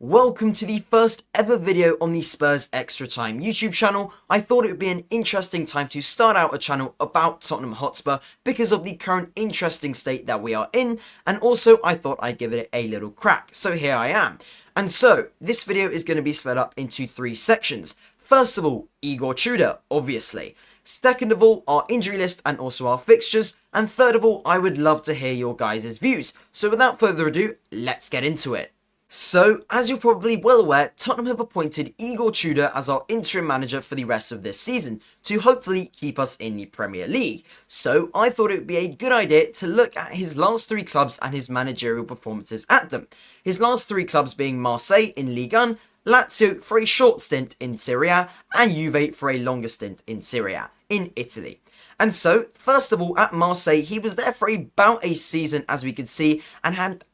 Welcome to the first ever video on the Spurs Extra Time YouTube channel. I thought it would be an interesting time to start out a channel about Tottenham Hotspur because of the current interesting state that we are in, and also I thought I'd give it a little crack. So here I am. And so this video is going to be split up into three sections. First of all, Igor Tudor, obviously. Second of all, our injury list and also our fixtures. And third of all, I would love to hear your guys' views. So without further ado, let's get into it. So, as you're probably well aware, Tottenham have appointed Igor Tudor as our interim manager for the rest of this season, to hopefully keep us in the Premier League. So, I thought it would be a good idea to look at his last three clubs and his managerial performances at them. His last three clubs being Marseille in Ligue 1, Lazio for a short stint in Serie A, and Juve for a longer stint in Serie A, in Italy. And so, first of all, at Marseille, he was there for about a season, as we could see, and had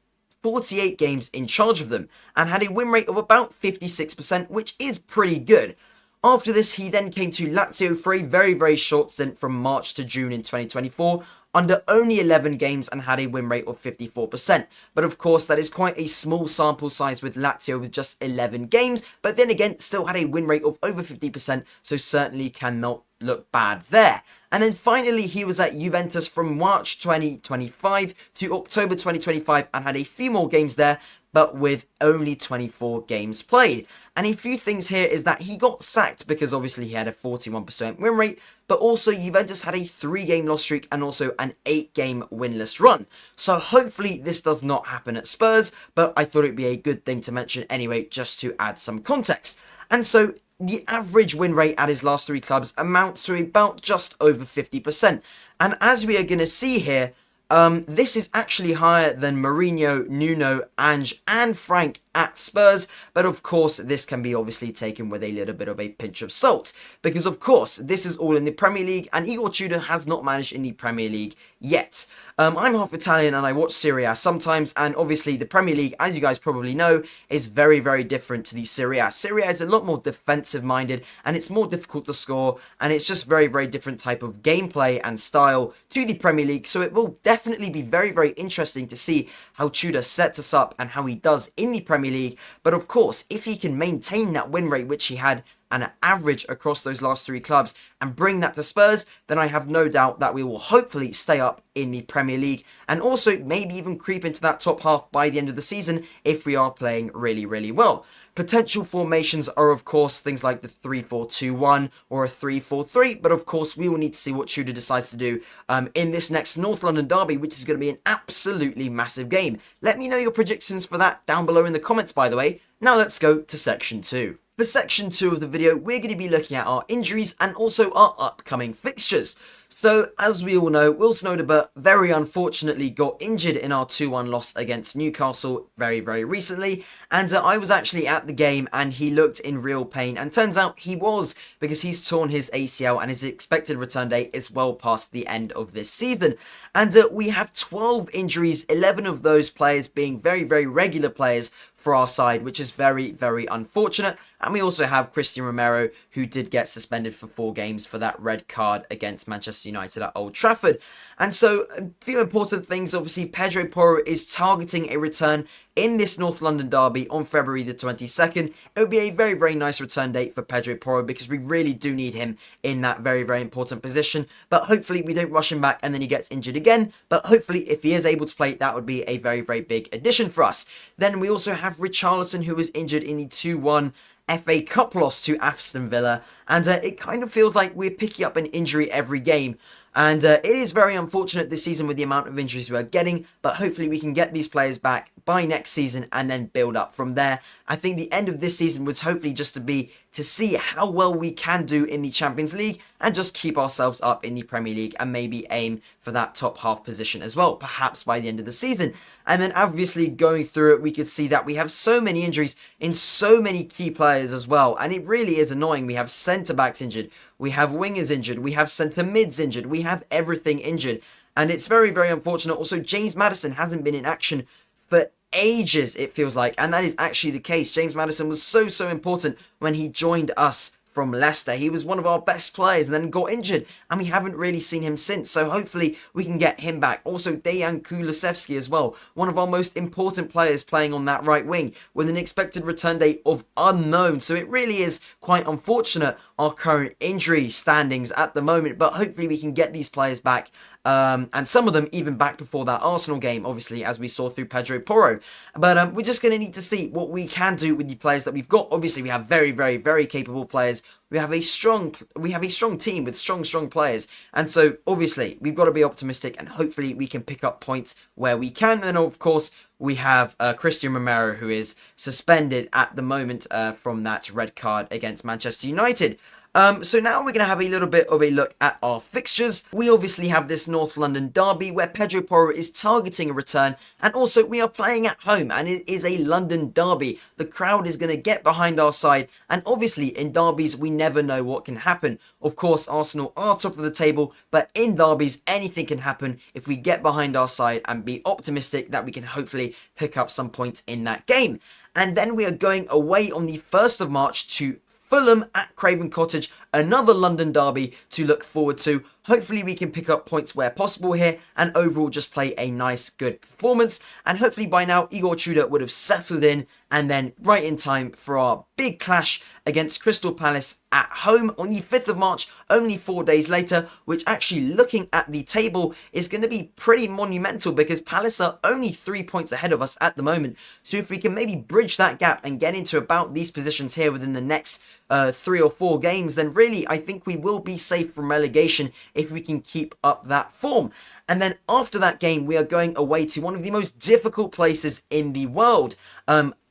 48 games in charge of them, and had a win rate of about 56%, which is pretty good. After this, he then came to Lazio for a very short stint from March to June in 2024, under only 11 games and had a win rate of 54%. But of course, that is quite a small sample size with Lazio with just 11 games, but then again, still had a win rate of over 50%, so certainly cannot look bad there. And then finally, he was at Juventus from March 2025 to October 2025 and had a few more games there, but with only 24 games played. And a few things here is that he got sacked because obviously he had a 41% win rate, but also Juventus had a 3-game loss streak and also an 8-game winless run. So hopefully this does not happen at Spurs, but I thought it'd be a good thing to mention anyway, just to add some context. And so the average win rate at his last three clubs amounts to about just over 50%. And as we are going to see here, this is actually higher than Mourinho, Nuno, Ange and Frank at Spurs, but of course this can be obviously taken with a little bit of a pinch of salt, because of course this is all in the Premier League and Igor Tudor has not managed in the Premier League yet. I'm half Italian and I watch Serie A sometimes, and obviously the Premier League, as you guys probably know, is very different to the Serie A. Serie A is a lot more defensive minded and it's more difficult to score, and it's just very different type of gameplay and style to the Premier League, so it will definitely be very interesting to see how Tudor sets us up and how he does in the Premier League. But of course, if he can maintain that win rate which he had and an average across those last three clubs and bring that to Spurs, then I have no doubt that we will hopefully stay up in the Premier League and also maybe even creep into that top half by the end of the season if we are playing really well. Potential formations are, of course, things like the 3-4-2-1 or a 3-4-3, but of course, we will need to see what Tudor decides to do in this next North London derby, which is going to be an absolutely massive game. Let me know your predictions for that down below in the comments, by the way. Now let's go to section 2. For section 2 of the video, we're going to be looking at our injuries and also our upcoming fixtures. So, as we all know, Wilson Odobert very unfortunately got injured in our 2-1 loss against Newcastle very recently, and I was actually at the game and he looked in real pain, and turns out he was, because he's torn his ACL and his expected return date is well past the end of this season. And we have 12 injuries, 11 of those players being very regular players for our side, which is very unfortunate. And we also have Christian Romero, who did get suspended for 4 games for that red card against Manchester United at Old Trafford. And so a few important things, obviously Pedro Porro is targeting a return in this North London derby on February the 22nd. It would be a very nice return date for Pedro Porro because we really do need him in that very important position. But hopefully we don't rush him back and then he gets injured again. But hopefully if he is able to play, that would be a very big addition for us. Then we also have Richarlison, who was injured in the 2-1 FA Cup loss to Aston Villa, and it kind of feels like we're picking up an injury every game. And it is very unfortunate this season with the amount of injuries we are getting, but hopefully we can get these players back by next season and then build up from there. I think the end of this season was hopefully just to see how well we can do in the Champions League and just keep ourselves up in the Premier League and maybe aim for that top half position as well, perhaps by the end of the season. And then obviously going through it, we could see that we have so many injuries in so many key players as well. And it really is annoying. We have centre-backs injured, we have wingers injured, we have centre-mids injured, we have everything injured. And it's very unfortunate. Also, James Maddison hasn't been in action for ages, it feels like. And that is actually the case. James Maddison was so important when he joined us from Leicester. He was one of our best players and then got injured, and we haven't really seen him since. So hopefully we can get him back. Also, Dejan Kulusevski as well, one of our most important players playing on that right wing with an expected return date of unknown. So it really is quite unfortunate, our current injury standings at the moment, but hopefully we can get these players back. And some of them even back before that Arsenal game, obviously, as we saw through Pedro Porro. But we're just going to need to see what we can do with the players that we've got. Obviously, we have very, very, very capable players. We have a strong team with strong players. And so, obviously, we've got to be optimistic, and hopefully we can pick up points where we can. And, of course, we have Christian Romero, who is suspended at the moment from that red card against Manchester United. So now we're going to have a little bit of a look at our fixtures. We obviously have this North London derby where Pedro Porro is targeting a return, and also we are playing at home, and it is a London derby. The crowd is going to get behind our side, and obviously in derbies we never know what can happen. Of course, Arsenal are top of the table, but in derbies anything can happen if we get behind our side and be optimistic that we can hopefully pick up some points in that game. And then we are going away on the 1st of March to Fulham at Craven Cottage, another London derby to look forward to. Hopefully we can pick up points where possible here and overall just play a nice, good performance. And hopefully by now Igor Tudor would have settled in, and then right in time for our big clash against Crystal Palace at home on the 5th of March, only 4 days later, which actually, looking at the table, is going to be pretty monumental because Palace are only 3 points ahead of us at the moment. So if we can maybe bridge that gap and get into about these positions here within the next 3 or 4 games, then really I think we will be safe from relegation if we can keep up that form. And then after that game, we are going away to one of the most difficult places in the world.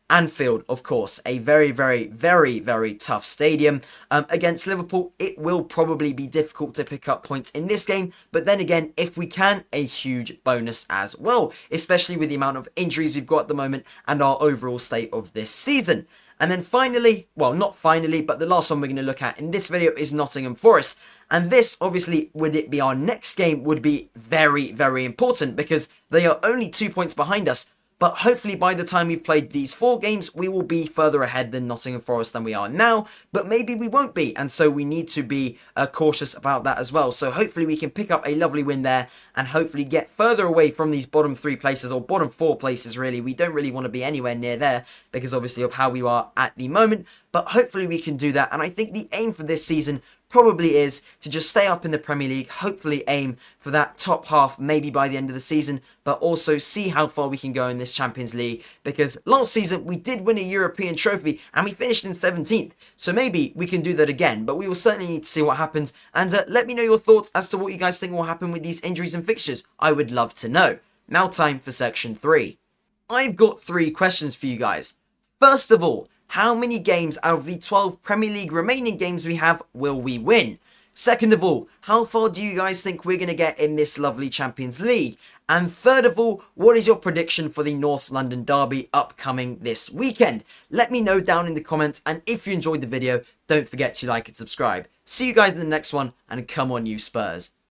Anfield, of course, a very, very, very, very tough stadium. Against Liverpool, it will probably be difficult to pick up points in this game, but then again, if we can, a huge bonus as well, especially with the amount of injuries we've got at the moment and our overall state of this season. And then finally, well, not finally, but the last one we're going to look at in this video is Nottingham Forest. And this, obviously, would it be our next game, would be very, very important because they are only 2 points behind us. But hopefully by the time we've played these 4 games, we will be further ahead than Nottingham Forest than we are now. But maybe we won't be, and so we need to be cautious about that as well. So hopefully we can pick up a lovely win there and hopefully get further away from these bottom 3 places, or bottom 4 places really. We don't really want to be anywhere near there because obviously of how we are at the moment. But hopefully we can do that, and I think the aim for this season probably is to just stay up in the Premier League, hopefully aim for that top half maybe by the end of the season, but also see how far we can go in this Champions League, because last season we did win a European trophy and we finished in 17th, so maybe we can do that again, but we will certainly need to see what happens. And let me know your thoughts as to what you guys think will happen with these injuries and fixtures. I would love to know. Now time for section 3. I've got 3 questions for you guys. First of all, how many games out of the 12 Premier League remaining games we have will we win? Second of all, how far do you guys think we're going to get in this lovely Champions League? And third of all, what is your prediction for the North London derby upcoming this weekend? Let me know down in the comments, and if you enjoyed the video, don't forget to like and subscribe. See you guys in the next one, and come on you Spurs.